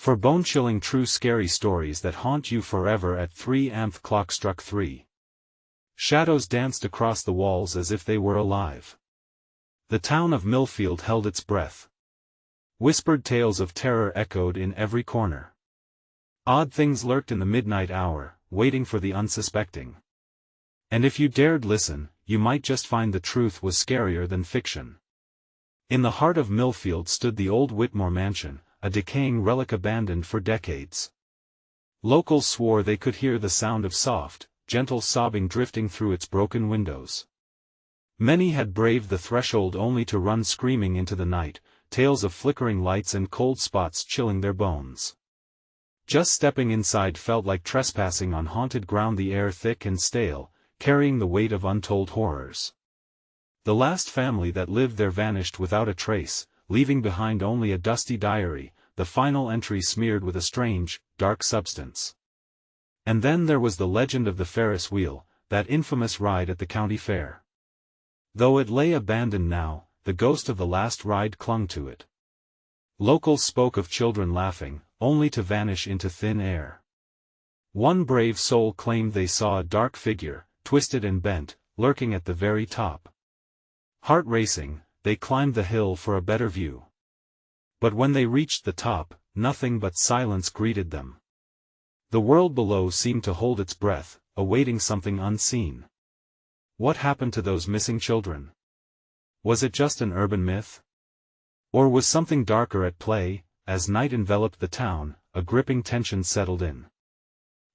For bone-chilling true scary stories that haunt you forever at 3 am clock struck 3. Shadows danced across the walls as if they were alive. The town of Millfield held its breath. Whispered tales of terror echoed in every corner. Odd things lurked in the midnight hour, waiting for the unsuspecting. And if you dared listen, you might just find the truth was scarier than fiction. In the heart of Millfield stood the old Whitmore mansion, a decaying relic abandoned for decades. Locals swore they could hear the sound of soft, gentle sobbing drifting through its broken windows. Many had braved the threshold only to run screaming into the night, tales of flickering lights and cold spots chilling their bones. Just stepping inside felt like trespassing on haunted ground, the air thick and stale, carrying the weight of untold horrors. The last family that lived there vanished without a trace, leaving behind only a dusty diary, the final entry smeared with a strange, dark substance. And then there was the legend of the Ferris wheel, that infamous ride at the county fair. Though it lay abandoned now, the ghost of the last ride clung to it. Locals spoke of children laughing, only to vanish into thin air. One brave soul claimed they saw a dark figure, twisted and bent, lurking at the very top. Heart racing, they climbed the hill for a better view. But when they reached the top, nothing but silence greeted them. The world below seemed to hold its breath, awaiting something unseen. What happened to those missing children? Was it just an urban myth? Or was something darker at play? As night enveloped the town, a gripping tension settled in.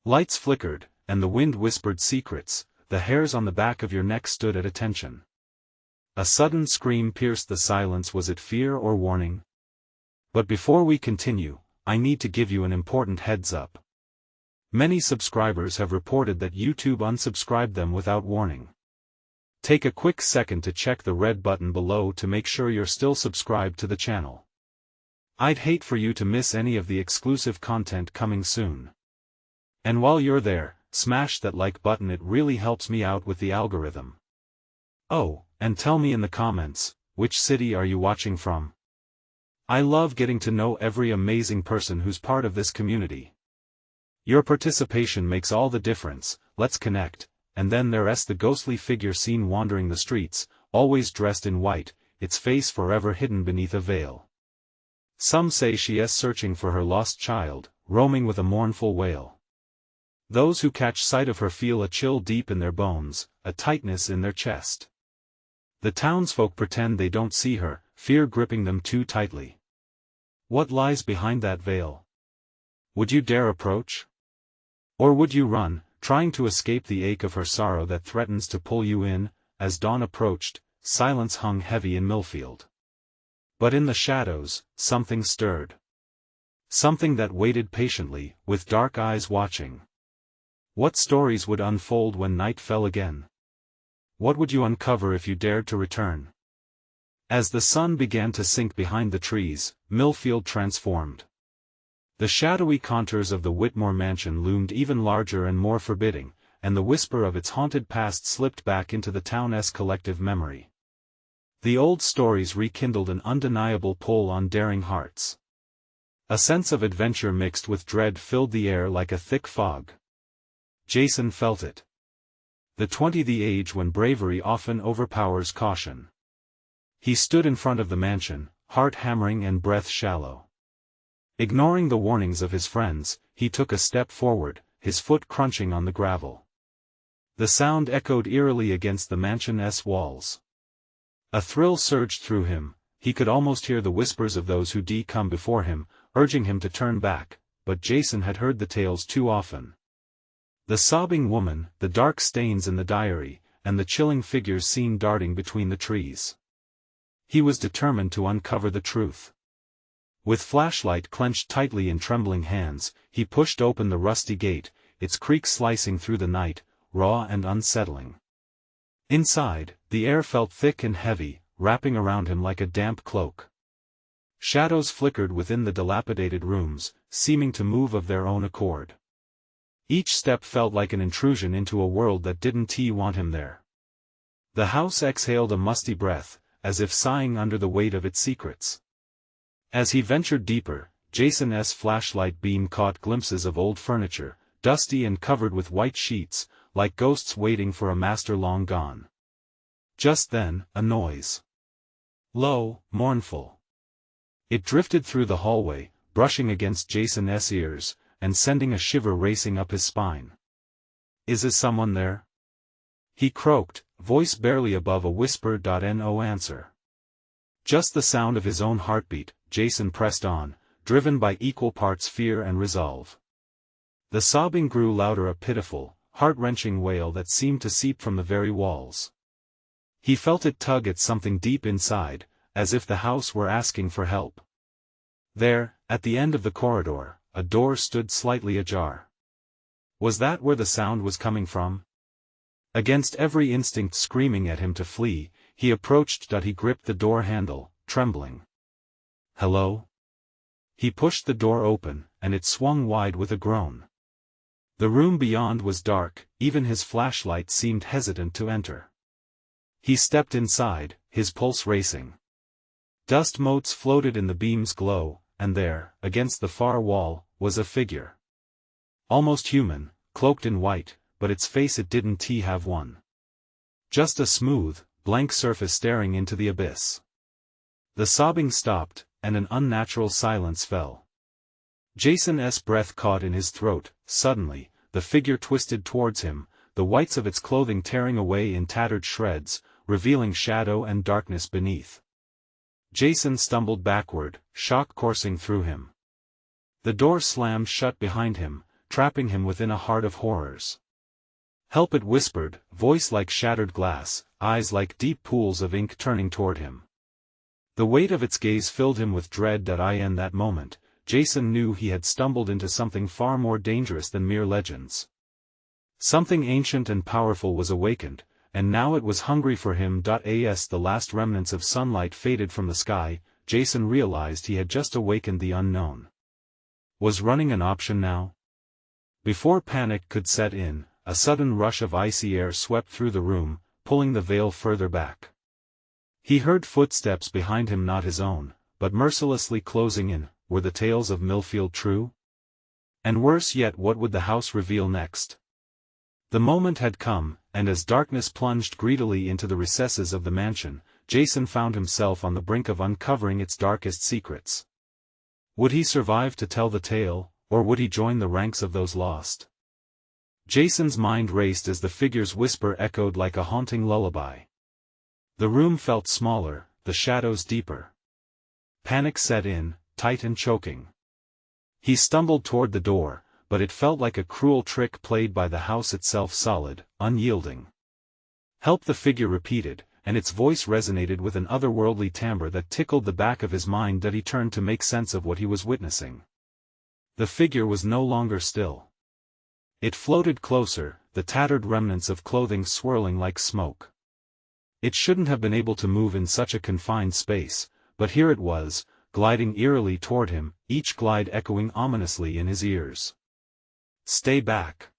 Lights flickered, and the wind whispered secrets. The hairs on the back of your neck stood at attention. A sudden scream pierced the silence. Was it fear or warning? But before we continue, I need to give you an important heads up. Many subscribers have reported that YouTube unsubscribed them without warning. Take a quick second to check the red button below to make sure you're still subscribed to the channel. I'd hate for you to miss any of the exclusive content coming soon. And while you're there, smash that like button, it really helps me out with the algorithm. Oh, and tell me in the comments, which city are you watching from? I love getting to know every amazing person who's part of this community. Your participation makes all the difference. Let's connect. And then there's the ghostly figure seen wandering the streets, always dressed in white, its face forever hidden beneath a veil. Some say she is searching for her lost child, roaming with a mournful wail. Those who catch sight of her feel a chill deep in their bones, a tightness in their chest. The townsfolk pretend they don't see her, fear gripping them too tightly. What lies behind that veil? Would you dare approach? Or would you run, trying to escape the ache of her sorrow that threatens to pull you in? As dawn approached, silence hung heavy in Millfield. But in the shadows, something stirred. Something that waited patiently, with dark eyes watching. What stories would unfold when night fell again? What would you uncover if you dared to return? As the sun began to sink behind the trees, Millfield transformed. The shadowy contours of the Whitmore mansion loomed even larger and more forbidding, and the whisper of its haunted past slipped back into the town's collective memory. The old stories rekindled an undeniable pull on daring hearts. A sense of adventure mixed with dread filled the air like a thick fog. Jason felt it. The age when bravery often overpowers caution. He stood in front of the mansion, heart hammering and breath shallow. Ignoring the warnings of his friends, he took a step forward, his foot crunching on the gravel. The sound echoed eerily against the mansion's walls. A thrill surged through him. He could almost hear the whispers of those who'd come before him, urging him to turn back, but Jason had heard the tales too often. The sobbing woman, the dark stains in the diary, and the chilling figures seen darting between the trees. He was determined to uncover the truth. With flashlight clenched tightly in trembling hands, he pushed open the rusty gate, its creak slicing through the night, raw and unsettling. Inside, the air felt thick and heavy, wrapping around him like a damp cloak. Shadows flickered within the dilapidated rooms, seeming to move of their own accord. Each step felt like an intrusion into a world that didn't want him there. The house exhaled a musty breath, as if sighing under the weight of its secrets. As he ventured deeper, Jason's flashlight beam caught glimpses of old furniture, dusty and covered with white sheets, like ghosts waiting for a master long gone. Just then, a noise. Low, mournful. It drifted through the hallway, brushing against Jason's ears, and sending a shiver racing up his spine. "Is someone there?" he croaked, voice barely above a whisper. No answer. Just the sound of his own heartbeat. Jason pressed on, driven by equal parts fear and resolve. The sobbing grew louder, a pitiful, heart-wrenching wail that seemed to seep from the very walls. He felt it tug at something deep inside, as if the house were asking for help. There, at the end of the corridor, a door stood slightly ajar. Was that where the sound was coming from? Against every instinct screaming at him to flee, he approached. He gripped the door handle, trembling. "Hello?" He pushed the door open, and it swung wide with a groan. The room beyond was dark, even his flashlight seemed hesitant to enter. He stepped inside, his pulse racing. Dust motes floated in the beam's glow, and there, against the far wall, was a figure. Almost human, cloaked in white, but its face it didn't have one. Just a smooth, blank surface staring into the abyss. The sobbing stopped, and an unnatural silence fell. Jason's breath caught in his throat. Suddenly, the figure twisted towards him, the whites of its clothing tearing away in tattered shreds, revealing shadow and darkness beneath. Jason stumbled backward, shock coursing through him. The door slammed shut behind him, trapping him within a heart of horrors. "Help!" it whispered, voice like shattered glass, eyes like deep pools of ink turning toward him. The weight of its gaze filled him with dread. In that moment, Jason knew he had stumbled into something far more dangerous than mere legends. Something ancient and powerful was awakened, and now it was hungry for him. As the last remnants of sunlight faded from the sky, Jason realized he had just awakened the unknown. Was running an option now? Before panic could set in, a sudden rush of icy air swept through the room, pulling the veil further back. He heard footsteps behind him, not his own, but mercilessly closing in. Were the tales of Millfield true? And worse yet, what would the house reveal next? The moment had come, and as darkness plunged greedily into the recesses of the mansion, Jason found himself on the brink of uncovering its darkest secrets. Would he survive to tell the tale, or would he join the ranks of those lost? Jason's mind raced as the figure's whisper echoed like a haunting lullaby. The room felt smaller, the shadows deeper. Panic set in, tight and choking. He stumbled toward the door, but it felt like a cruel trick played by the house itself, solid, unyielding. "Help!" the figure repeated, and its voice resonated with an otherworldly timbre that tickled the back of his mind. He turned to make sense of what he was witnessing. The figure was no longer still. It floated closer, the tattered remnants of clothing swirling like smoke. It shouldn't have been able to move in such a confined space, but here it was, gliding eerily toward him, each glide echoing ominously in his ears. "Stay back!"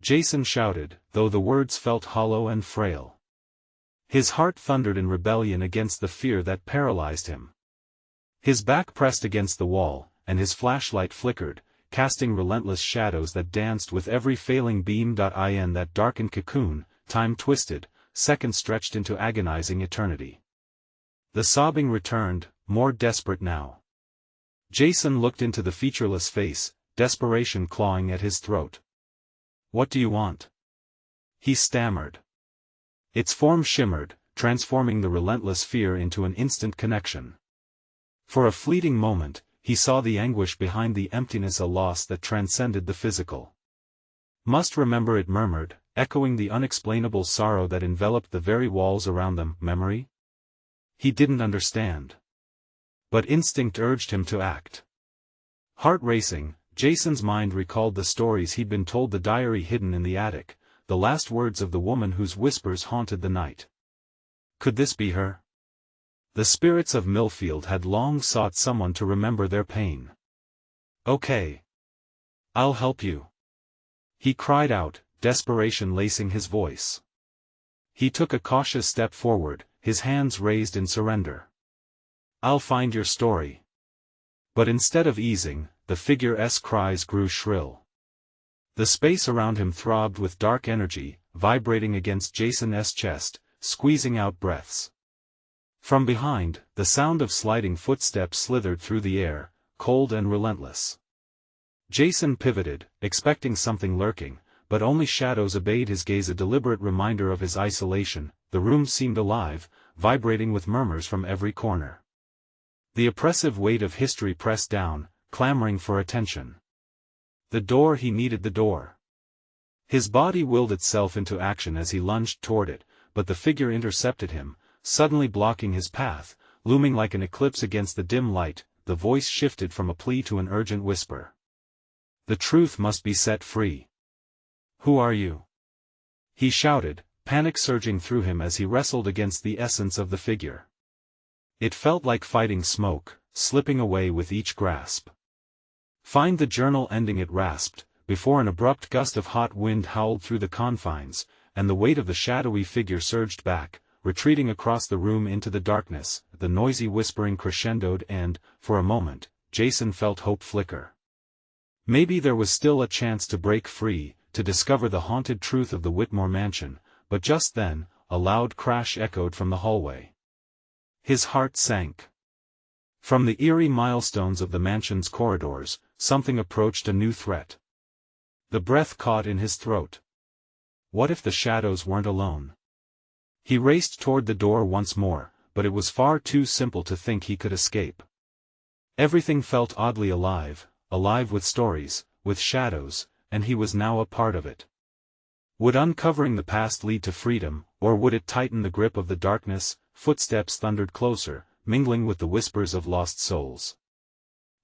Jason shouted, though the words felt hollow and frail. His heart thundered in rebellion against the fear that paralyzed him. His back pressed against the wall, and his flashlight flickered, casting relentless shadows that danced with every failing beam. In that darkened cocoon, time twisted, seconds stretched into agonizing eternity. The sobbing returned, more desperate now. Jason looked into the featureless face, desperation clawing at his throat. "What do you want?" he stammered. Its form shimmered, transforming the relentless fear into an instant connection. For a fleeting moment, he saw the anguish behind the emptiness, a loss that transcended the physical. "Must remember," it murmured, echoing the unexplainable sorrow that enveloped the very walls around them. Memory? He didn't understand. But instinct urged him to act. Heart racing, Jason's mind recalled the stories he'd been told, the diary hidden in the attic, the last words of the woman whose whispers haunted the night. Could this be her? The spirits of Millfield had long sought someone to remember their pain. "Okay. I'll help you," he cried out, desperation lacing his voice. He took a cautious step forward, his hands raised in surrender. "I'll find your story. But instead of easing, the figure's cries grew shrill. The space around him throbbed with dark energy, vibrating against Jason's chest, squeezing out breaths. From behind, the sound of sliding footsteps slithered through the air, cold and relentless. Jason pivoted, expecting something lurking, but only shadows obeyed his gaze, a deliberate reminder of his isolation. The room seemed alive, vibrating with murmurs from every corner. The oppressive weight of history pressed down, clamoring for attention. The door, he needed the door. His body willed itself into action as he lunged toward it, but the figure intercepted him, suddenly blocking his path, looming like an eclipse against the dim light. The voice shifted from a plea to an urgent whisper. The truth must be set free. Who are you? He shouted, panic surging through him as he wrestled against the essence of the figure. It felt like fighting smoke, slipping away with each grasp. Find the journal, ending, it rasped, before an abrupt gust of hot wind howled through the confines, and the weight of the shadowy figure surged back, retreating across the room into the darkness. The noisy whispering crescendoed and, for a moment, Jason felt hope flicker. Maybe there was still a chance to break free, to discover the haunted truth of the Whitmore mansion, but just then, a loud crash echoed from the hallway. His heart sank. From the eerie milestones of the mansion's corridors, something approached, a new threat. The breath caught in his throat. What if the shadows weren't alone? He raced toward the door once more, but it was far too simple to think he could escape. Everything felt oddly alive, alive with stories, with shadows, and he was now a part of it. Would uncovering the past lead to freedom, or would it tighten the grip of the darkness? Footsteps thundered closer, mingling with the whispers of lost souls.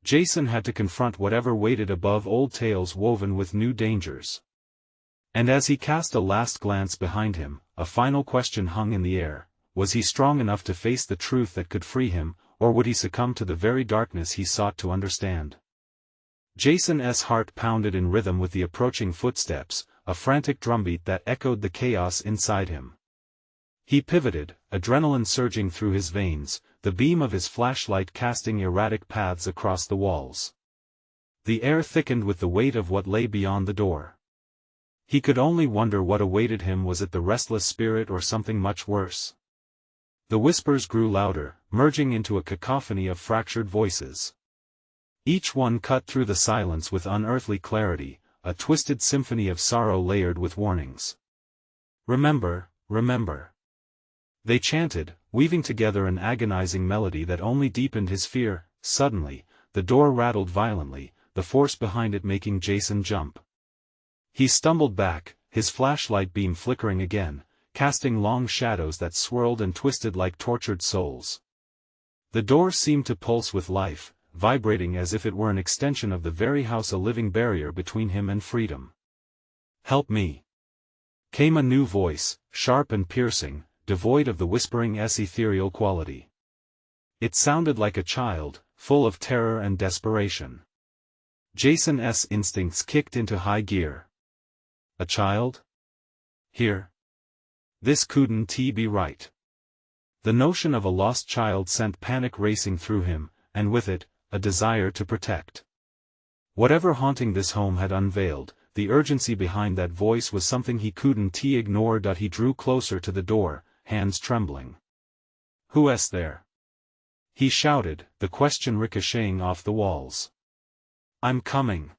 Jason had to confront whatever waited above, old tales woven with new dangers. And as he cast a last glance behind him, a final question hung in the air. Was he strong enough to face the truth that could free him, or would he succumb to the very darkness he sought to understand? Jason's heart pounded in rhythm with the approaching footsteps, a frantic drumbeat that echoed the chaos inside him. He pivoted, adrenaline surging through his veins, the beam of his flashlight casting erratic paths across the walls. The air thickened with the weight of what lay beyond the door. He could only wonder what awaited him. Was it the restless spirit or something much worse? The whispers grew louder, merging into a cacophony of fractured voices. Each one cut through the silence with unearthly clarity, a twisted symphony of sorrow layered with warnings. Remember, remember. They chanted, weaving together an agonizing melody that only deepened his fear. Suddenly, the door rattled violently, the force behind it making Jason jump. He stumbled back, his flashlight beam flickering again, casting long shadows that swirled and twisted like tortured souls. The door seemed to pulse with life, vibrating as if it were an extension of the very house, a living barrier between him and freedom. Help me! Came a new voice, sharp and piercing, devoid of the whispering's ethereal quality. It sounded like a child, full of terror and desperation. Jason's instincts kicked into high gear. A child? Here? This couldn't be right. The notion of a lost child sent panic racing through him, and with it, a desire to protect. Whatever haunting this home had unveiled, the urgency behind that voice was something he couldn't ignore. He drew closer to the door, hands trembling. Who's there? He shouted, the question ricocheting off the walls. I'm coming.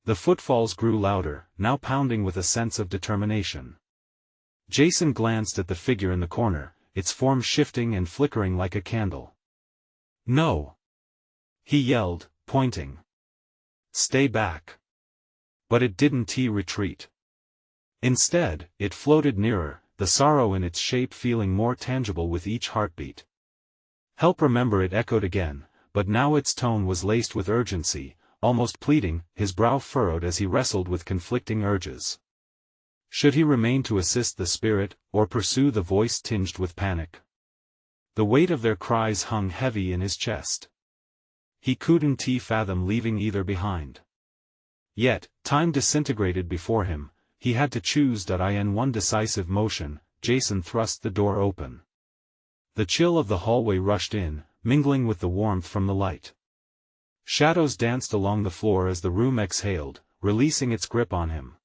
The footfalls grew louder, now pounding with a sense of determination. Jason glanced at the figure in the corner, its form shifting and flickering like a candle. No! He yelled, pointing. Stay back. But it didn't retreat. Instead, it floated nearer, the sorrow in its shape feeling more tangible with each heartbeat. Help, remember, it echoed again, but now its tone was laced with urgency, almost pleading. His brow furrowed as he wrestled with conflicting urges. Should he remain to assist the spirit, or pursue the voice tinged with panic? The weight of their cries hung heavy in his chest. He couldn't fathom leaving either behind. Yet, time disintegrated before him. He had to choose. In one decisive motion, Jason thrust the door open. The chill of the hallway rushed in, mingling with the warmth from the light. Shadows danced along the floor as the room exhaled, releasing its grip on him.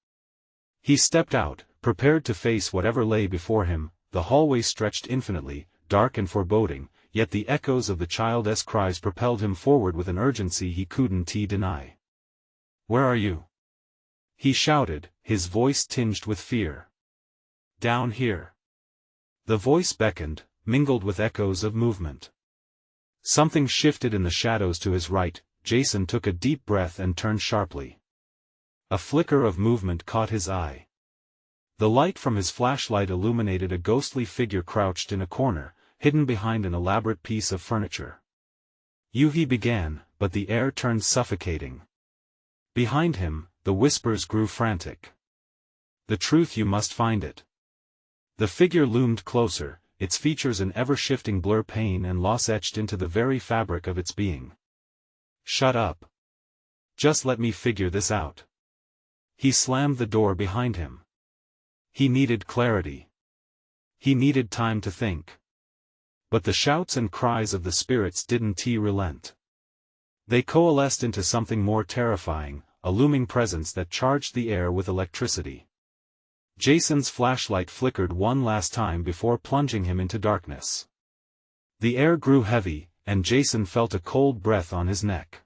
He stepped out, prepared to face whatever lay before him. The hallway stretched infinitely, dark and foreboding, yet the echoes of the child's cries propelled him forward with an urgency he couldn't deny. "Where are you?" he shouted, his voice tinged with fear. "Down here." The voice beckoned, mingled with echoes of movement. Something shifted in the shadows to his right. Jason took a deep breath and turned sharply. A flicker of movement caught his eye. The light from his flashlight illuminated a ghostly figure crouched in a corner, hidden behind an elaborate piece of furniture. He began, but the air turned suffocating. Behind him, the whispers grew frantic. "The truth, you must find it." The figure loomed closer, its features an ever-shifting blur, pain and loss etched into the very fabric of its being. "Shut up. Just let me figure this out." He slammed the door behind him. He needed clarity. He needed time to think. But the shouts and cries of the spirits didn't relent. They coalesced into something more terrifying, a looming presence that charged the air with electricity. Jason's flashlight flickered one last time before plunging him into darkness. The air grew heavy, and Jason felt a cold breath on his neck.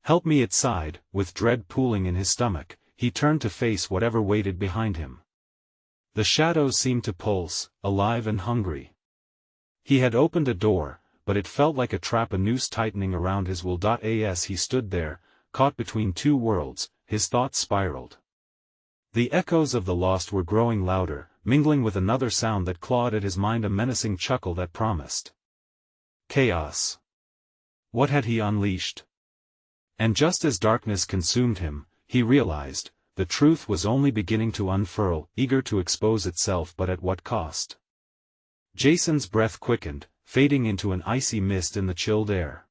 "Help me," it sighed, with dread pooling in his stomach. He turned to face whatever waited behind him. The shadows seemed to pulse, alive and hungry. He had opened a door, but it felt like a trap, a noose tightening around his will. As he stood there, caught between two worlds, his thoughts spiraled. The echoes of the lost were growing louder, mingling with another sound that clawed at his mind, a menacing chuckle that promised chaos. What had he unleashed? And just as darkness consumed him, he realized, the truth was only beginning to unfurl, eager to expose itself, but at what cost? Jason's breath quickened, fading into an icy mist in the chilled air.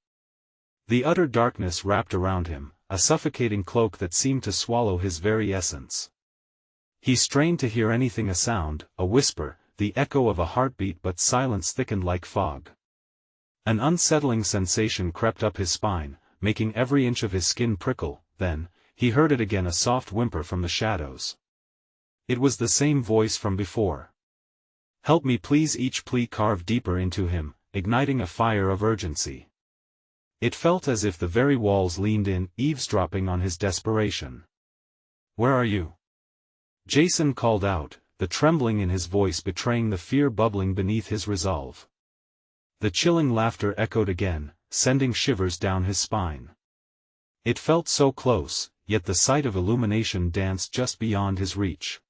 The utter darkness wrapped around him, a suffocating cloak that seemed to swallow his very essence. He strained to hear anything, a sound, a whisper, the echo of a heartbeat, but silence thickened like fog. An unsettling sensation crept up his spine, making every inch of his skin prickle. Then, he heard it again, a soft whimper from the shadows. It was the same voice from before. "Help me, please." Each plea carved deeper into him, igniting a fire of urgency. It felt as if the very walls leaned in, eavesdropping on his desperation. "Where are you?" Jason called out, the trembling in his voice betraying the fear bubbling beneath his resolve. The chilling laughter echoed again, sending shivers down his spine. It felt so close, yet the sight of illumination danced just beyond his reach.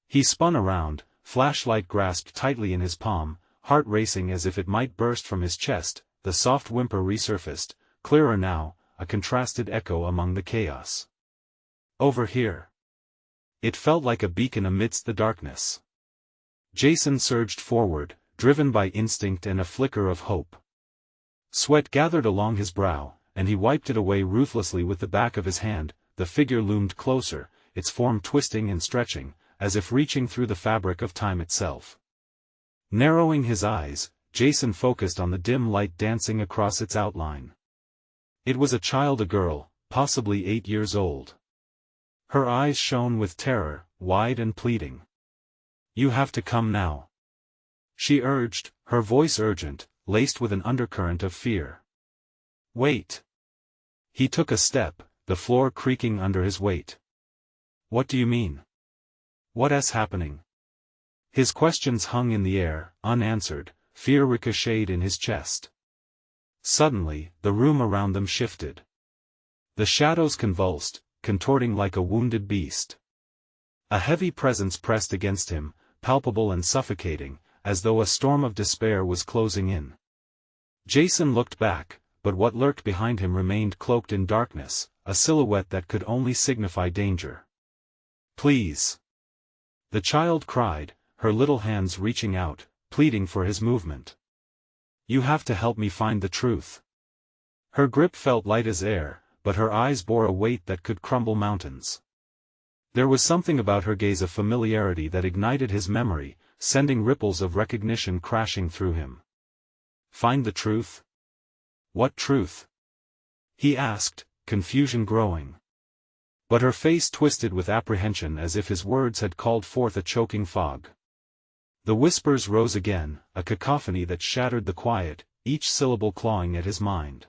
He spun around, flashlight grasped tightly in his palm, heart racing as if it might burst from his chest. The soft whimper resurfaced, clearer now, a contrasted echo among the chaos. "Over here." It felt like a beacon amidst the darkness. Jason surged forward, driven by instinct and a flicker of hope. Sweat gathered along his brow, and he wiped it away ruthlessly with the back of his hand. The figure loomed closer, its form twisting and stretching, as if reaching through the fabric of time itself. Narrowing his eyes, Jason focused on the dim light dancing across its outline. It was a child, a girl, possibly 8 years old. Her eyes shone with terror, wide and pleading. "You have to come now," she urged, her voice urgent, laced with an undercurrent of fear. "Wait." He took a step, the floor creaking under his weight. "What do you mean? What's happening?" His questions hung in the air, unanswered, fear ricocheted in his chest. Suddenly, the room around them shifted. The shadows convulsed, contorting like a wounded beast. A heavy presence pressed against him, palpable and suffocating, as though a storm of despair was closing in. Jason looked back, but what lurked behind him remained cloaked in darkness, a silhouette that could only signify danger. "Please!" the child cried, her little hands reaching out, pleading for his movement. "You have to help me find the truth." Her grip felt light as air, but her eyes bore a weight that could crumble mountains. There was something about her gaze, a familiarity that ignited his memory, sending ripples of recognition crashing through him. "Find the truth? What truth?" he asked, confusion growing. But her face twisted with apprehension as if his words had called forth a choking fog. The whispers rose again, a cacophony that shattered the quiet, each syllable clawing at his mind.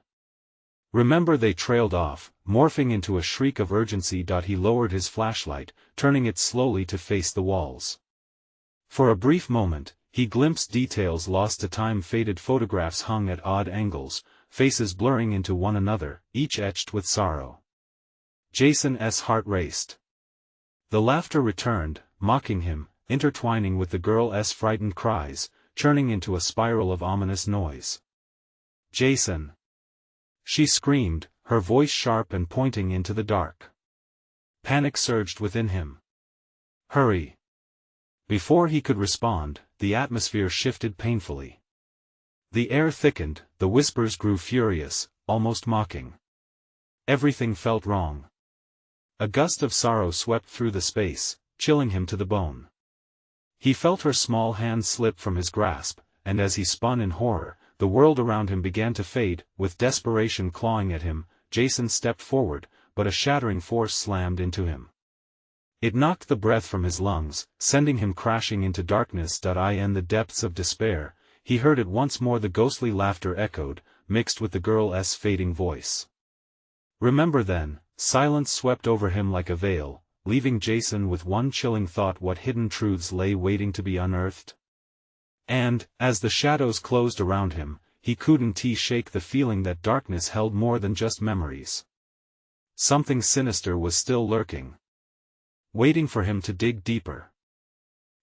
Remember, they trailed off, morphing into a shriek of urgency. He lowered his flashlight, turning it slowly to face the walls. For a brief moment, he glimpsed details lost to time. Faded photographs hung at odd angles, faces blurring into one another, each etched with sorrow. Jason's heart raced. The laughter returned, mocking him, intertwining with the girl's frightened cries, churning into a spiral of ominous noise. "Jason!" she screamed, her voice sharp and pointing into the dark. Panic surged within him. "Hurry!" Before he could respond, the atmosphere shifted painfully. The air thickened, the whispers grew furious, almost mocking. Everything felt wrong. A gust of sorrow swept through the space, chilling him to the bone. He felt her small hand slip from his grasp, and as he spun in horror, the world around him began to fade. With desperation clawing at him, Jason stepped forward, but a shattering force slammed into him. It knocked the breath from his lungs, sending him crashing into darkness. In the depths of despair, he heard it once more. The ghostly laughter echoed, mixed with the girl's fading voice. "Remember then." Silence swept over him like a veil, leaving Jason with one chilling thought: what hidden truths lay waiting to be unearthed? And, as the shadows closed around him, he couldn't shake the feeling that darkness held more than just memories. Something sinister was still lurking, waiting for him to dig deeper.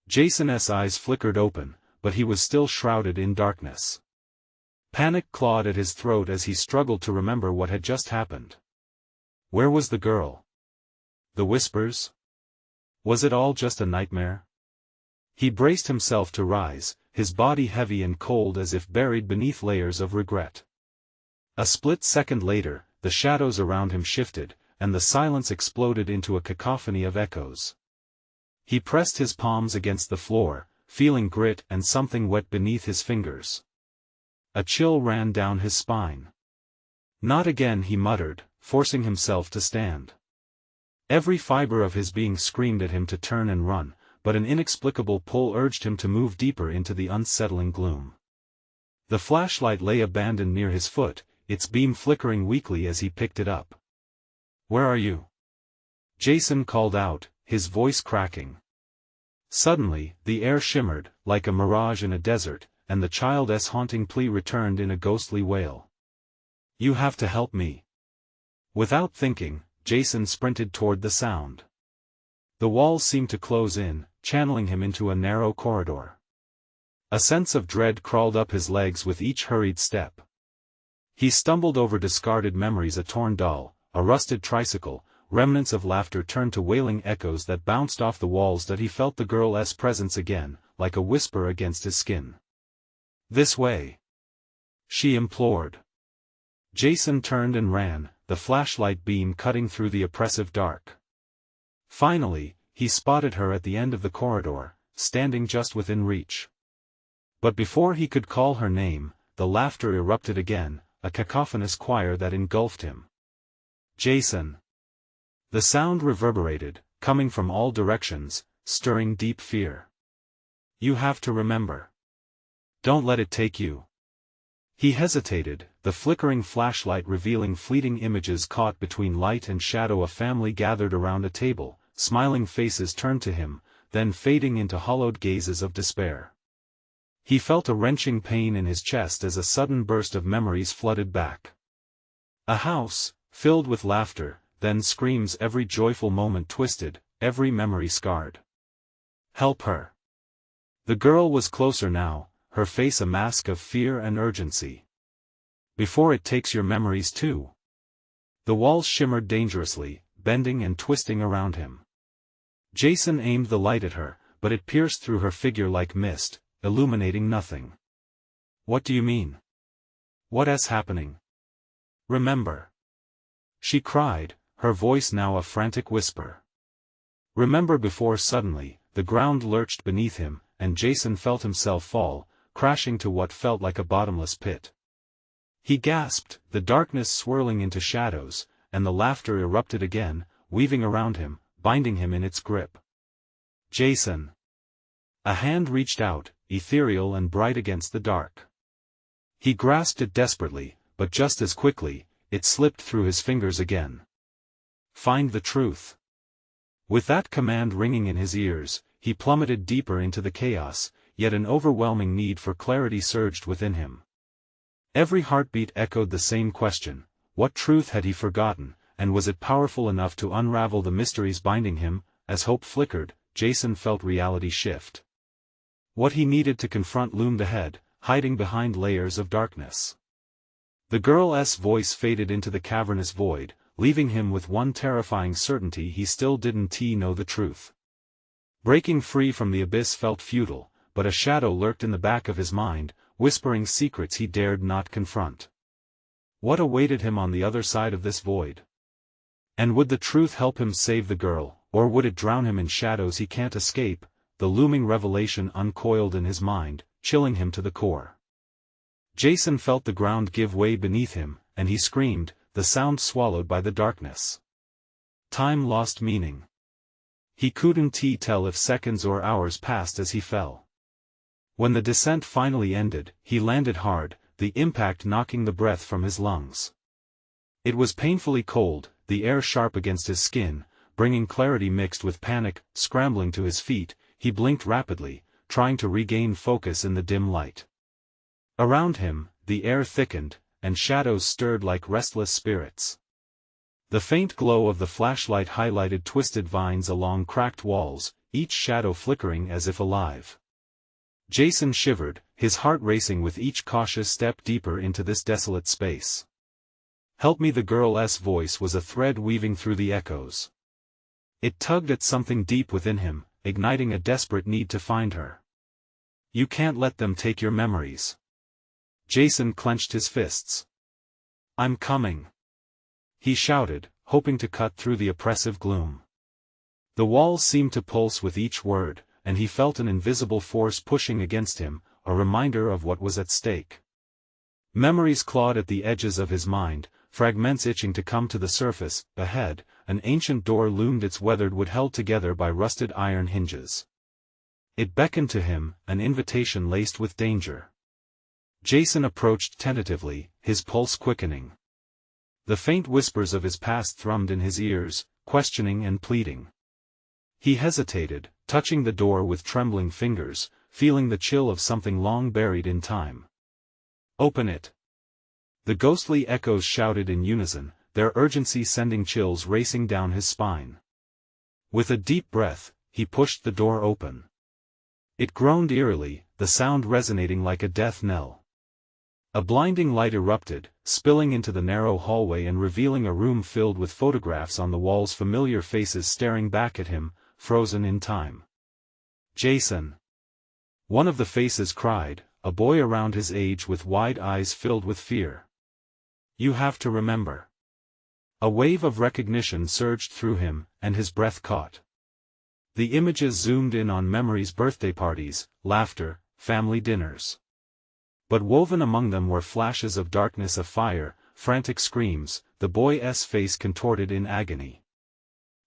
Jason's eyes flickered open, but he was still shrouded in darkness. Panic clawed at his throat as he struggled to remember what had just happened. Where was the girl? The whispers? Was it all just a nightmare? He braced himself to rise, his body heavy and cold as if buried beneath layers of regret. A split second later, the shadows around him shifted, and the silence exploded into a cacophony of echoes. He pressed his palms against the floor, feeling grit and something wet beneath his fingers. A chill ran down his spine. "Not again," he muttered, forcing himself to stand. Every fiber of his being screamed at him to turn and run, but an inexplicable pull urged him to move deeper into the unsettling gloom. The flashlight lay abandoned near his foot, its beam flickering weakly as he picked it up. "Where are you?" Jason called out, his voice cracking. Suddenly, the air shimmered, like a mirage in a desert, and the child's haunting plea returned in a ghostly wail. "You have to help me." Without thinking, Jason sprinted toward the sound. The walls seemed to close in, channeling him into a narrow corridor. A sense of dread crawled up his legs with each hurried step. He stumbled over discarded memories: a torn doll, a rusted tricycle, remnants of laughter turned to wailing echoes that bounced off the walls. He felt the girl's presence again, like a whisper against his skin. "This way," she implored. Jason turned and ran, the flashlight beam cutting through the oppressive dark. Finally, he spotted her at the end of the corridor, standing just within reach. But before he could call her name, the laughter erupted again, a cacophonous choir that engulfed him. "Jason!" The sound reverberated, coming from all directions, stirring deep fear. "You have to remember. Don't let it take you." He hesitated, the flickering flashlight revealing fleeting images caught between light and shadow: a family gathered around a table, smiling faces turned to him, then fading into hollowed gazes of despair. He felt a wrenching pain in his chest as a sudden burst of memories flooded back. A house, filled with laughter, then screams, every joyful moment twisted, every memory scarred. Help her. The girl was closer now, her face a mask of fear and urgency. Before it takes your memories too. The walls shimmered dangerously, bending and twisting around him. Jason aimed the light at her, but it pierced through her figure like mist, illuminating nothing. "What do you mean? What's happening? Remember!" she cried, her voice now a frantic whisper. "Remember!" Before suddenly, the ground lurched beneath him, and Jason felt himself fall, crashing to what felt like a bottomless pit. He gasped, the darkness swirling into shadows, and the laughter erupted again, weaving around him, binding him in its grip. Jason. A hand reached out, ethereal and bright against the dark. He grasped it desperately, but just as quickly, it slipped through his fingers again. Find the truth. With that command ringing in his ears, he plummeted deeper into the chaos, yet an overwhelming need for clarity surged within him. Every heartbeat echoed the same question: what truth had he forgotten, and was it powerful enough to unravel the mysteries binding him? As hope flickered, Jason felt reality shift. What he needed to confront loomed ahead, hiding behind layers of darkness. The girl's voice faded into the cavernous void, leaving him with one terrifying certainty: he still didn't know the truth. Breaking free from the abyss felt futile, but a shadow lurked in the back of his mind, whispering secrets he dared not confront. What awaited him on the other side of this void? And would the truth help him save the girl, or would it drown him in shadows he can't escape? The looming revelation uncoiled in his mind, chilling him to the core. Jason felt the ground give way beneath him, and he screamed, the sound swallowed by the darkness. Time lost meaning. He couldn't tell if seconds or hours passed as he fell. When the descent finally ended, he landed hard, the impact knocking the breath from his lungs. It was painfully cold, the air sharp against his skin, bringing clarity mixed with panic. Scrambling to his feet, he blinked rapidly, trying to regain focus in the dim light. Around him, the air thickened, and shadows stirred like restless spirits. The faint glow of the flashlight highlighted twisted vines along cracked walls, each shadow flickering as if alive. Jason shivered, his heart racing with each cautious step deeper into this desolate space. "Help me!" The girl's voice was a thread weaving through the echoes. It tugged at something deep within him, igniting a desperate need to find her. "You can't let them take your memories." Jason clenched his fists. "I'm coming," he shouted, hoping to cut through the oppressive gloom. The walls seemed to pulse with each word, and he felt an invisible force pushing against him, a reminder of what was at stake. Memories clawed at the edges of his mind, fragments itching to come to the surface. Ahead, an ancient door loomed, its weathered wood held together by rusted iron hinges. It beckoned to him, an invitation laced with danger. Jason approached tentatively, his pulse quickening. The faint whispers of his past thrummed in his ears, questioning and pleading. He hesitated, touching the door with trembling fingers, feeling the chill of something long buried in time. "Open it!" The ghostly echoes shouted in unison, their urgency sending chills racing down his spine. With a deep breath, he pushed the door open. It groaned eerily, the sound resonating like a death knell. A blinding light erupted, spilling into the narrow hallway and revealing a room filled with photographs on the walls, familiar faces staring back at him, frozen in time. "Jason!" One of the faces cried, a boy around his age with wide eyes filled with fear. "You have to remember." A wave of recognition surged through him, and his breath caught. The images zoomed in on memories: birthday parties, laughter, family dinners. But woven among them were flashes of darkness, of fire, frantic screams, the boy's face contorted in agony.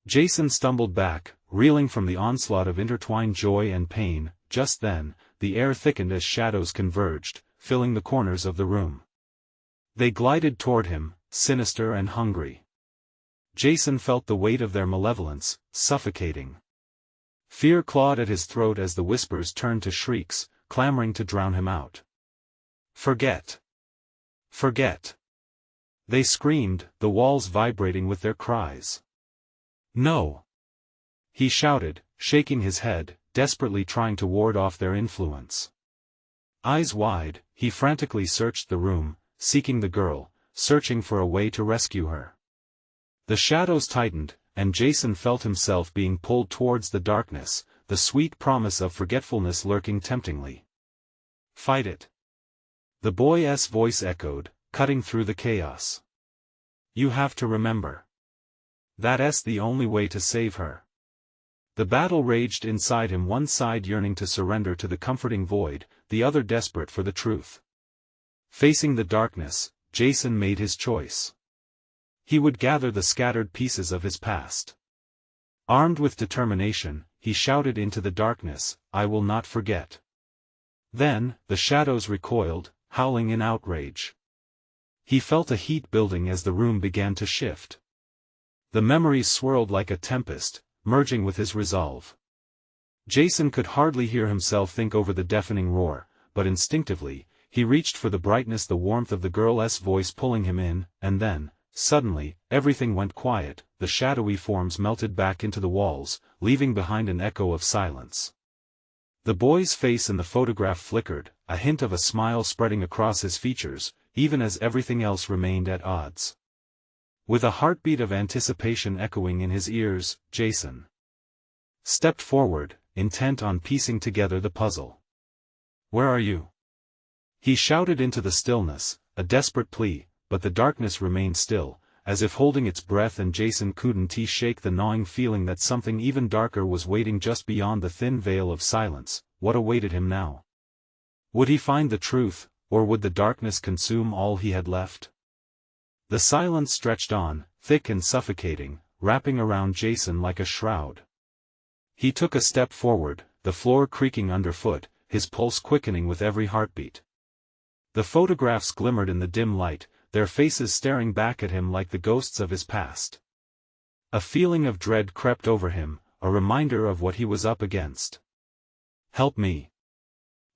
Jason stumbled back, reeling from the onslaught of intertwined joy and pain. Just then, the air thickened as shadows converged, filling the corners of the room. They glided toward him, sinister and hungry. Jason felt the weight of their malevolence, suffocating. Fear clawed at his throat as the whispers turned to shrieks, clamoring to drown him out. "Forget! Forget!" they screamed, the walls vibrating with their cries. "No!" he shouted, shaking his head, desperately trying to ward off their influence. Eyes wide, he frantically searched the room, seeking the girl, searching for a way to rescue her. The shadows tightened, and Jason felt himself being pulled towards the darkness, the sweet promise of forgetfulness lurking temptingly. "Fight it!" the boy's voice echoed, cutting through the chaos. "You have to remember. That's the only way to save her." The battle raged inside him, one side yearning to surrender to the comforting void, the other desperate for the truth. Facing the darkness, Jason made his choice. He would gather the scattered pieces of his past. Armed with determination, he shouted into the darkness, "I will not forget." Then, the shadows recoiled, howling in outrage. He felt a heat building as the room began to shift. The memories swirled like a tempest, merging with his resolve. Jason could hardly hear himself think over the deafening roar, but instinctively, he reached for the brightness, the warmth of the girl's voice pulling him in, and then, suddenly, everything went quiet, the shadowy forms melted back into the walls, leaving behind an echo of silence. The boy's face in the photograph flickered, a hint of a smile spreading across his features, even as everything else remained at odds. With a heartbeat of anticipation echoing in his ears, Jason stepped forward, intent on piecing together the puzzle. "Where are you?" he shouted into the stillness, a desperate plea, but the darkness remained still, as if holding its breath, and Jason couldn't shake the gnawing feeling that something even darker was waiting just beyond the thin veil of silence. What awaited him now? Would he find the truth, or would the darkness consume all he had left? The silence stretched on, thick and suffocating, wrapping around Jason like a shroud. He took a step forward, the floor creaking underfoot, his pulse quickening with every heartbeat. The photographs glimmered in the dim light, their faces staring back at him like the ghosts of his past. A feeling of dread crept over him, a reminder of what he was up against. "Help me."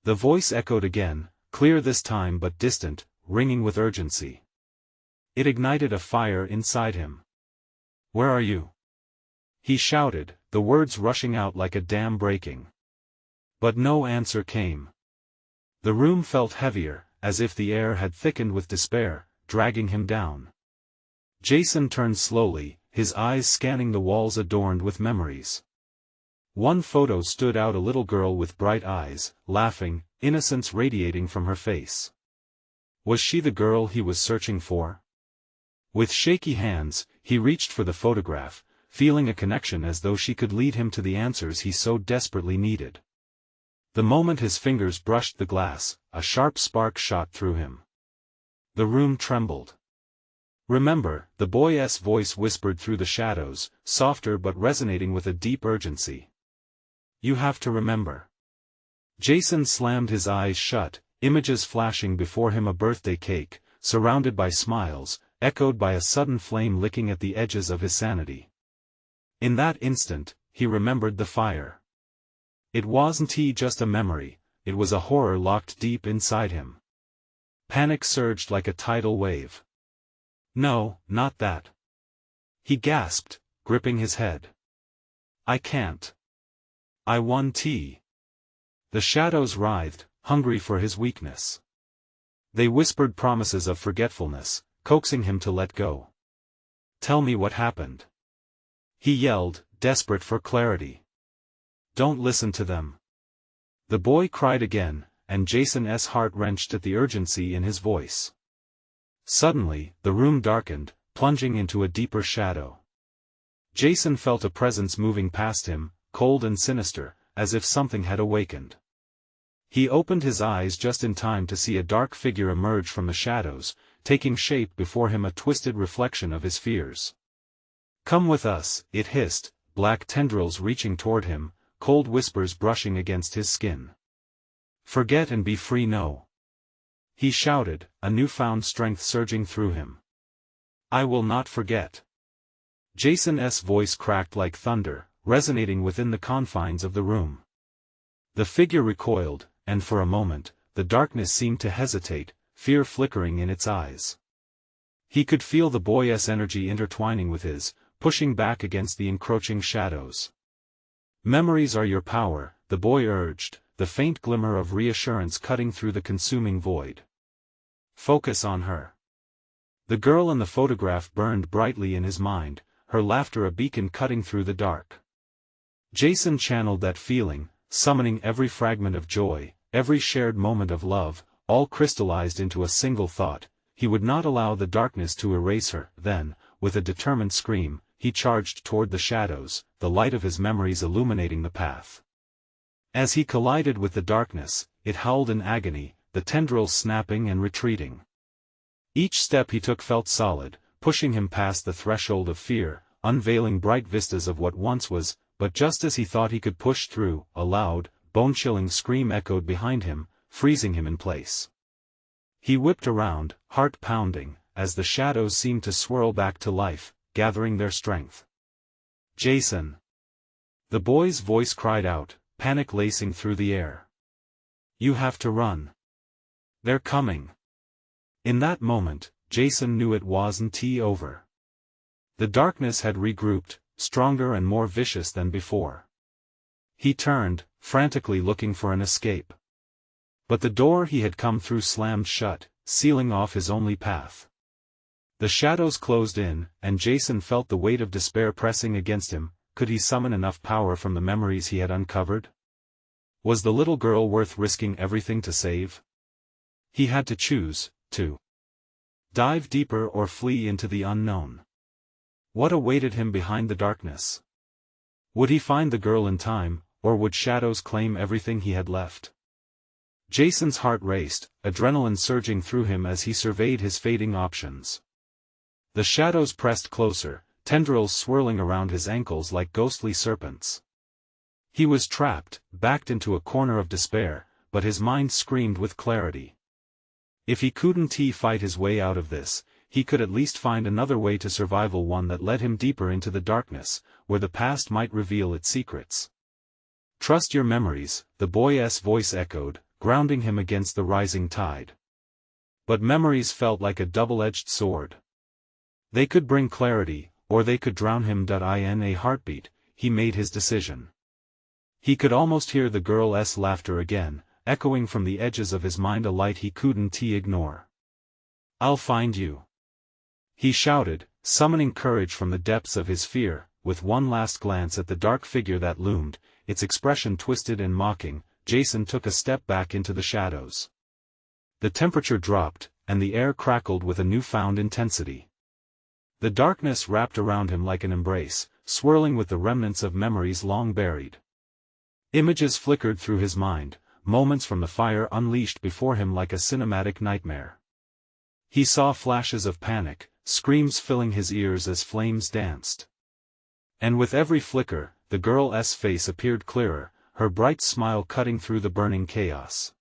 The voice echoed again, clear this time but distant, ringing with urgency. It ignited a fire inside him. "Where are you?" he shouted, the words rushing out like a dam breaking. But no answer came. The room felt heavier, as if the air had thickened with despair, dragging him down. Jason turned slowly, his eyes scanning the walls adorned with memories. One photo stood out, a little girl with bright eyes, laughing, innocence radiating from her face. Was she the girl he was searching for? With shaky hands, he reached for the photograph, feeling a connection as though she could lead him to the answers he so desperately needed. The moment his fingers brushed the glass, a sharp spark shot through him. The room trembled. "Remember," the boy's voice whispered through the shadows, softer but resonating with a deep urgency. "You have to remember." Jason slammed his eyes shut, images flashing before him, a birthday cake, surrounded by smiles, echoed by a sudden flame licking at the edges of his sanity. In that instant, he remembered the fire. It wasn't just a memory, it was a horror locked deep inside him. Panic surged like a tidal wave. "No, not that," he gasped, gripping his head. "I can't. I want tea." The shadows writhed, hungry for his weakness. They whispered promises of forgetfulness, coaxing him to let go. "Tell me what happened," he yelled, desperate for clarity. "Don't listen to them." The boy cried again, and Jason's heart wrenched at the urgency in his voice. Suddenly, the room darkened, plunging into a deeper shadow. Jason felt a presence moving past him, cold and sinister, as if something had awakened. He opened his eyes just in time to see a dark figure emerge from the shadows, taking shape before him, a twisted reflection of his fears. "Come with us," it hissed, black tendrils reaching toward him, cold whispers brushing against his skin. "Forget and be free." "No," he shouted, a newfound strength surging through him. "I will not forget." Jason's voice cracked like thunder, resonating within the confines of the room. The figure recoiled, and for a moment, the darkness seemed to hesitate, fear flickering in its eyes. He could feel the boy's energy intertwining with his, pushing back against the encroaching shadows. "Memories are your power," the boy urged, the faint glimmer of reassurance cutting through the consuming void. "Focus on her." The girl in the photograph burned brightly in his mind, her laughter a beacon cutting through the dark. Jason channeled that feeling, summoning every fragment of joy, every shared moment of love, all crystallized into a single thought: he would not allow the darkness to erase her. Then, with a determined scream, he charged toward the shadows, the light of his memories illuminating the path. As he collided with the darkness, it howled in agony, the tendrils snapping and retreating. Each step he took felt solid, pushing him past the threshold of fear, unveiling bright vistas of what once was, but just as he thought he could push through, a loud, bone-chilling scream echoed behind him, freezing him in place. He whipped around, heart pounding, as the shadows seemed to swirl back to life, gathering their strength. "Jason!" The boy's voice cried out, panic lacing through the air. "You have to run. They're coming." In that moment, Jason knew it wasn't over. The darkness had regrouped, stronger and more vicious than before. He turned, frantically looking for an escape. But the door he had come through slammed shut, sealing off his only path. The shadows closed in, and Jason felt the weight of despair pressing against him. Could he summon enough power from the memories he had uncovered? Was the little girl worth risking everything to save? He had to choose, to dive deeper or flee into the unknown. What awaited him behind the darkness? Would he find the girl in time, or would shadows claim everything he had left? Jason's heart raced, adrenaline surging through him as he surveyed his fading options. The shadows pressed closer, tendrils swirling around his ankles like ghostly serpents. He was trapped, backed into a corner of despair, but his mind screamed with clarity. If he couldn't fight his way out of this, he could at least find another way to survival, one that led him deeper into the darkness, where the past might reveal its secrets. "Trust your memories," the boy's voice echoed, grounding him against the rising tide. But memories felt like a double-edged sword. They could bring clarity, or they could drown him. In a heartbeat, he made his decision. He could almost hear the girl's laughter again, echoing from the edges of his mind, a light he couldn't ignore. "I'll find you," he shouted, summoning courage from the depths of his fear. With one last glance at the dark figure that loomed, its expression twisted and mocking, Jason took a step back into the shadows. The temperature dropped, and the air crackled with a newfound intensity. The darkness wrapped around him like an embrace, swirling with the remnants of memories long buried. Images flickered through his mind, moments from the fire unleashed before him like a cinematic nightmare. He saw flashes of panic, screams filling his ears as flames danced. And with every flicker, the girl's face appeared clearer, her bright smile cutting through the burning chaos.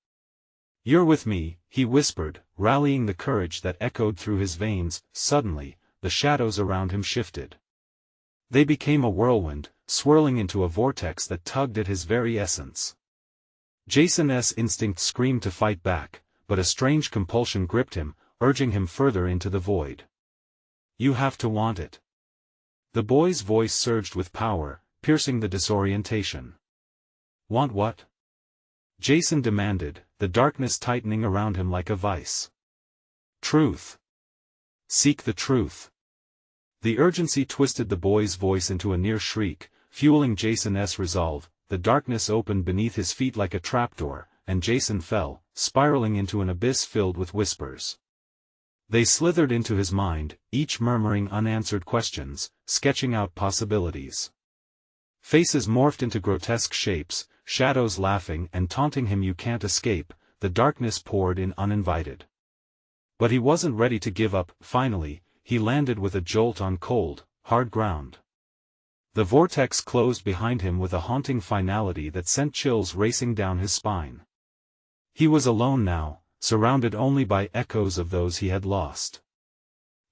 "You're with me," he whispered, rallying the courage that echoed through his veins. Suddenly, the shadows around him shifted. They became a whirlwind, swirling into a vortex that tugged at his very essence. Jason's instinct screamed to fight back, but a strange compulsion gripped him, urging him further into the void. "You have to want it." The boy's voice surged with power, piercing the disorientation. "Want what?" Jason demanded, the darkness tightening around him like a vice. "Truth. Seek the truth." The urgency twisted the boy's voice into a near shriek, fueling Jason's resolve. The darkness opened beneath his feet like a trapdoor, and Jason fell, spiraling into an abyss filled with whispers. They slithered into his mind, each murmuring unanswered questions, sketching out possibilities. Faces morphed into grotesque shapes, shadows laughing and taunting him. "You can't escape." The darkness poured in uninvited. But he wasn't ready to give up. Finally, he landed with a jolt on cold, hard ground. The vortex closed behind him with a haunting finality that sent chills racing down his spine. He was alone now, surrounded only by echoes of those he had lost.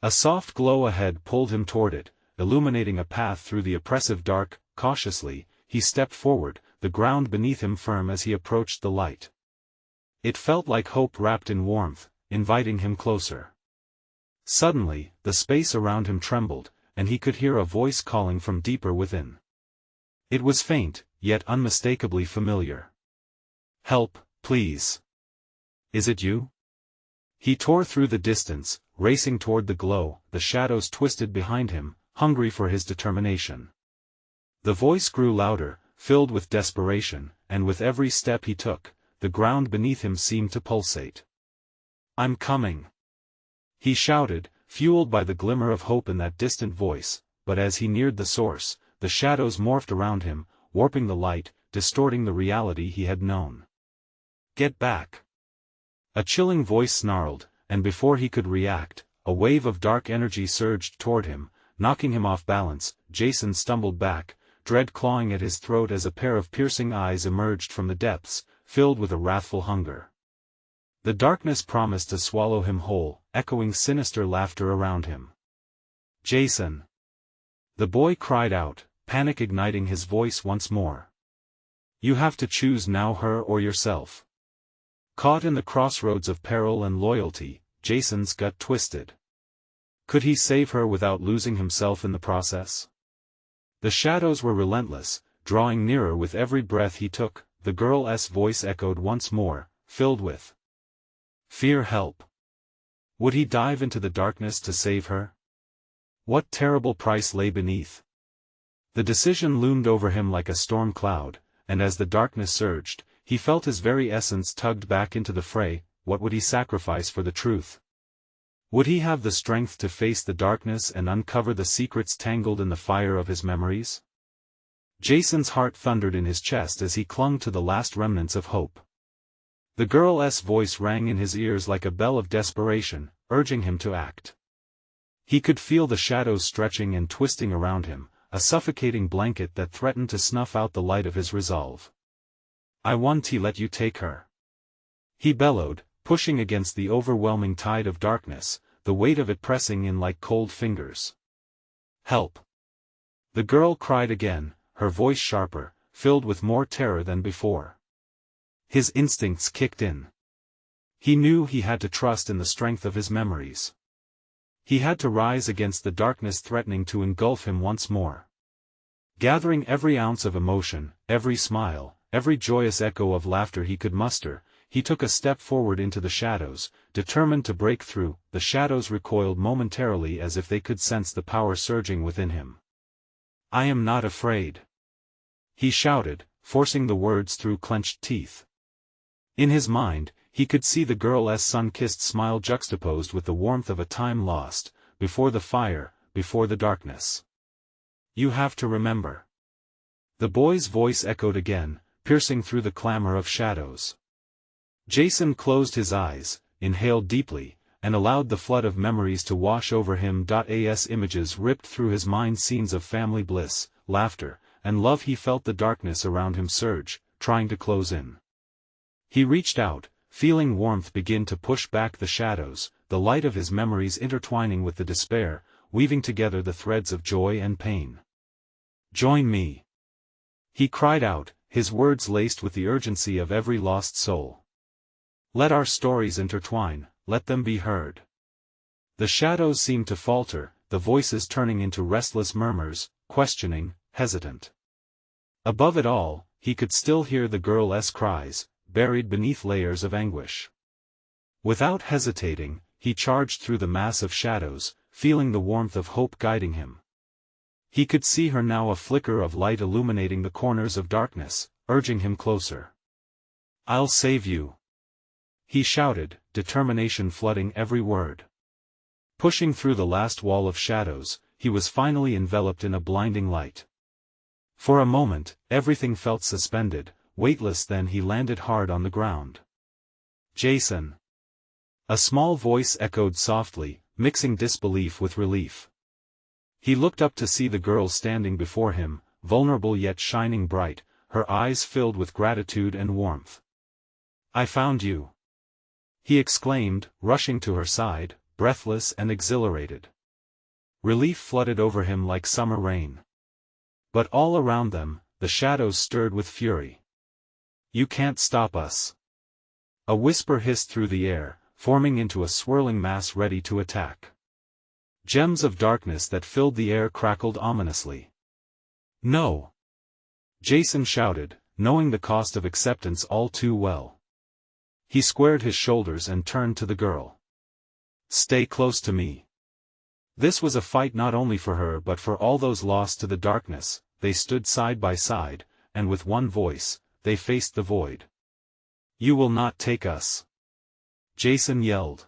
A soft glow ahead pulled him toward it, illuminating a path through the oppressive dark. Cautiously, he stepped forward, the ground beneath him firm as he approached the light. It felt like hope wrapped in warmth, inviting him closer. Suddenly, the space around him trembled, and he could hear a voice calling from deeper within. It was faint, yet unmistakably familiar. "Help, please. Is it you?" He tore through the distance, racing toward the glow. The shadows twisted behind him, hungry for his determination. The voice grew louder, filled with desperation, and with every step he took, the ground beneath him seemed to pulsate. "I'm coming," he shouted, fueled by the glimmer of hope in that distant voice. But as he neared the source, the shadows morphed around him, warping the light, distorting the reality he had known. "Get back!" A chilling voice snarled, and before he could react, a wave of dark energy surged toward him, knocking him off balance. Jason stumbled back, dread clawing at his throat as a pair of piercing eyes emerged from the depths, filled with a wrathful hunger. The darkness promised to swallow him whole, echoing sinister laughter around him. "Jason!" The boy cried out, panic igniting his voice once more. "You have to choose now, her or yourself." Caught in the crossroads of peril and loyalty, Jason's gut twisted. Could he save her without losing himself in the process? The shadows were relentless, drawing nearer with every breath he took. The girl's voice echoed once more, filled with fear. Help! Would he dive into the darkness to save her? What terrible price lay beneath? The decision loomed over him like a storm cloud, and as the darkness surged, he felt his very essence tugged back into the fray. What would he sacrifice for the truth? Would he have the strength to face the darkness and uncover the secrets tangled in the fire of his memories? Jason's heart thundered in his chest as he clung to the last remnants of hope. The girl's voice rang in his ears like a bell of desperation, urging him to act. He could feel the shadows stretching and twisting around him, a suffocating blanket that threatened to snuff out the light of his resolve. "I want to let you take her," he bellowed, pushing against the overwhelming tide of darkness, the weight of it pressing in like cold fingers. "Help!" The girl cried again, her voice sharper, filled with more terror than before. His instincts kicked in. He knew he had to trust in the strength of his memories. He had to rise against the darkness threatening to engulf him once more. Gathering every ounce of emotion, every smile, every joyous echo of laughter he could muster, he took a step forward into the shadows, determined to break through. The shadows recoiled momentarily as if they could sense the power surging within him. "I am not afraid," he shouted, forcing the words through clenched teeth. In his mind, he could see the girl's sun-kissed smile juxtaposed with the warmth of a time lost, before the fire, before the darkness. "You have to remember." The boy's voice echoed again, piercing through the clamor of shadows. Jason closed his eyes, inhaled deeply, and allowed the flood of memories to wash over him. As images ripped through his mind, scenes of family bliss, laughter, and love. He felt the darkness around him surge, trying to close in. He reached out, feeling warmth begin to push back the shadows, the light of his memories intertwining with the despair, weaving together the threads of joy and pain. "Join me!" he cried out, his words laced with the urgency of every lost soul. "Let our stories intertwine, let them be heard." The shadows seemed to falter, the voices turning into restless murmurs, questioning, hesitant. Above it all, he could still hear the girl's cries, buried beneath layers of anguish. Without hesitating, he charged through the mass of shadows, feeling the warmth of hope guiding him. He could see her now, a flicker of light illuminating the corners of darkness, urging him closer. "I'll save you," he shouted, determination flooding every word. Pushing through the last wall of shadows, he was finally enveloped in a blinding light. For a moment, everything felt suspended, weightless. Then he landed hard on the ground. "Jason!" A small voice echoed softly, mixing disbelief with relief. He looked up to see the girl standing before him, vulnerable yet shining bright, her eyes filled with gratitude and warmth. "I found you!" he exclaimed, rushing to her side, breathless and exhilarated. Relief flooded over him like summer rain. But all around them, the shadows stirred with fury. "You can't stop us!" A whisper hissed through the air, forming into a swirling mass ready to attack. Gems of darkness that filled the air crackled ominously. "No!" Jason shouted, knowing the cost of acceptance all too well. He squared his shoulders and turned to the girl. "Stay close to me." This was a fight not only for her but for all those lost to the darkness. They stood side by side, and with one voice, they faced the void. "You will not take us!" Jason yelled.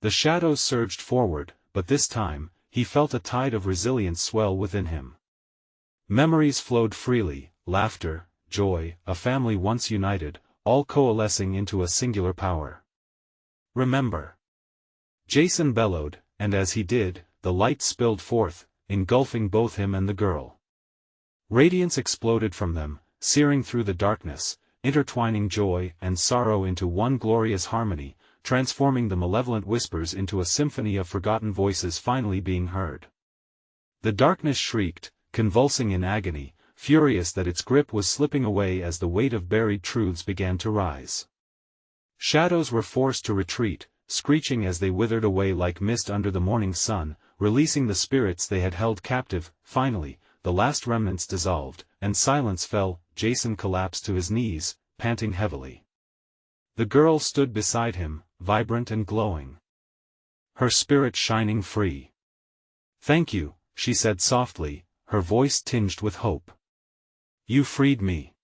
The shadows surged forward, but this time, he felt a tide of resilience swell within him. Memories flowed freely, laughter, joy, a family once united, all coalescing into a singular power. "Remember," Jason bellowed, and as he did, the light spilled forth, engulfing both him and the girl. Radiance exploded from them, searing through the darkness, intertwining joy and sorrow into one glorious harmony, transforming the malevolent whispers into a symphony of forgotten voices finally being heard. The darkness shrieked, convulsing in agony, furious that its grip was slipping away as the weight of buried truths began to rise. Shadows were forced to retreat, screeching as they withered away like mist under the morning sun, releasing the spirits they had held captive. Finally, the last remnants dissolved, and silence fell. Jason collapsed to his knees, panting heavily. The girl stood beside him, vibrant and glowing, her spirit shining free. "Thank you," she said softly, her voice tinged with hope. "You freed me."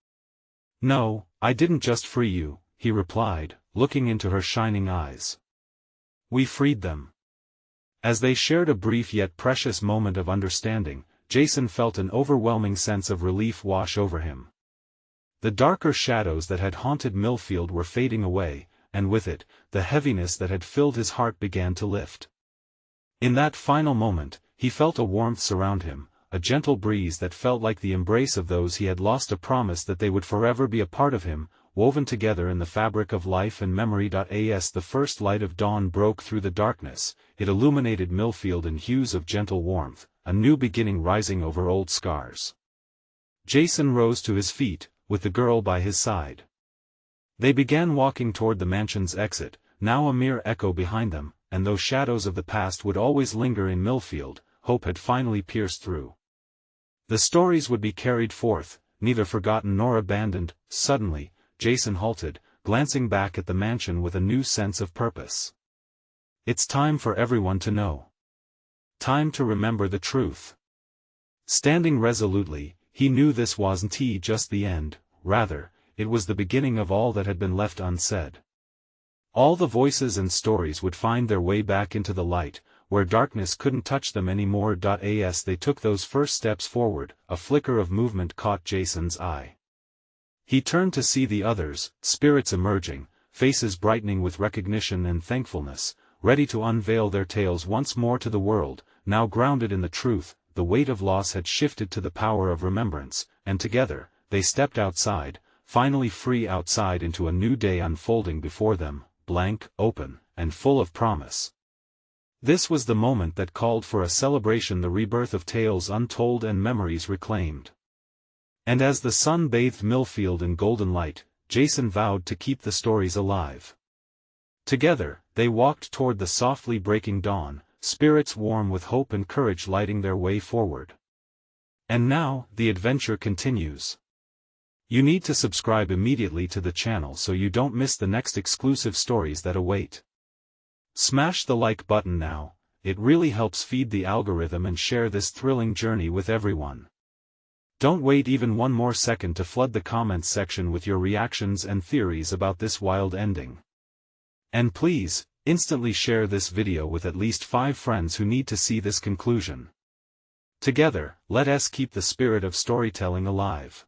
"No, I didn't just free you," he replied, looking into her shining eyes. "We freed them." As they shared a brief yet precious moment of understanding, Jason felt an overwhelming sense of relief wash over him. The darker shadows that had haunted Millfield were fading away, and with it, the heaviness that had filled his heart began to lift. In that final moment, he felt a warmth surround him, a gentle breeze that felt like the embrace of those he had lost, a promise that they would forever be a part of him, woven together in the fabric of life and memory. As the first light of dawn broke through the darkness, it illuminated Millfield in hues of gentle warmth, a new beginning rising over old scars. Jason rose to his feet, with the girl by his side. They began walking toward the mansion's exit, now a mere echo behind them, and though shadows of the past would always linger in Millfield, hope had finally pierced through. The stories would be carried forth, neither forgotten nor abandoned. Suddenly, Jason halted, glancing back at the mansion with a new sense of purpose. "It's time for everyone to know. Time to remember the truth." Standing resolutely, he knew this wasn't just the end, rather, it was the beginning of all that had been left unsaid. All the voices and stories would find their way back into the light, where darkness couldn't touch them anymore. As they took those first steps forward, a flicker of movement caught Jason's eye. He turned to see the others, spirits emerging, faces brightening with recognition and thankfulness, ready to unveil their tales once more to the world. Now grounded in the truth, the weight of loss had shifted to the power of remembrance, and together, they stepped outside, finally free outside into a new day unfolding before them, blank, open, and full of promise. This was the moment that called for a celebration, the rebirth of tales untold and memories reclaimed. And as the sun bathed Millfield in golden light, Jason vowed to keep the stories alive. Together, they walked toward the softly breaking dawn, spirits warm with hope and courage lighting their way forward. And now, the adventure continues. You need to subscribe immediately to the channel so you don't miss the next exclusive stories that await. Smash the like button now, it really helps feed the algorithm, and share this thrilling journey with everyone. Don't wait even one more second to flood the comments section with your reactions and theories about this wild ending. And please, instantly share this video with at least 5 friends who need to see this conclusion. Together, let us keep the spirit of storytelling alive.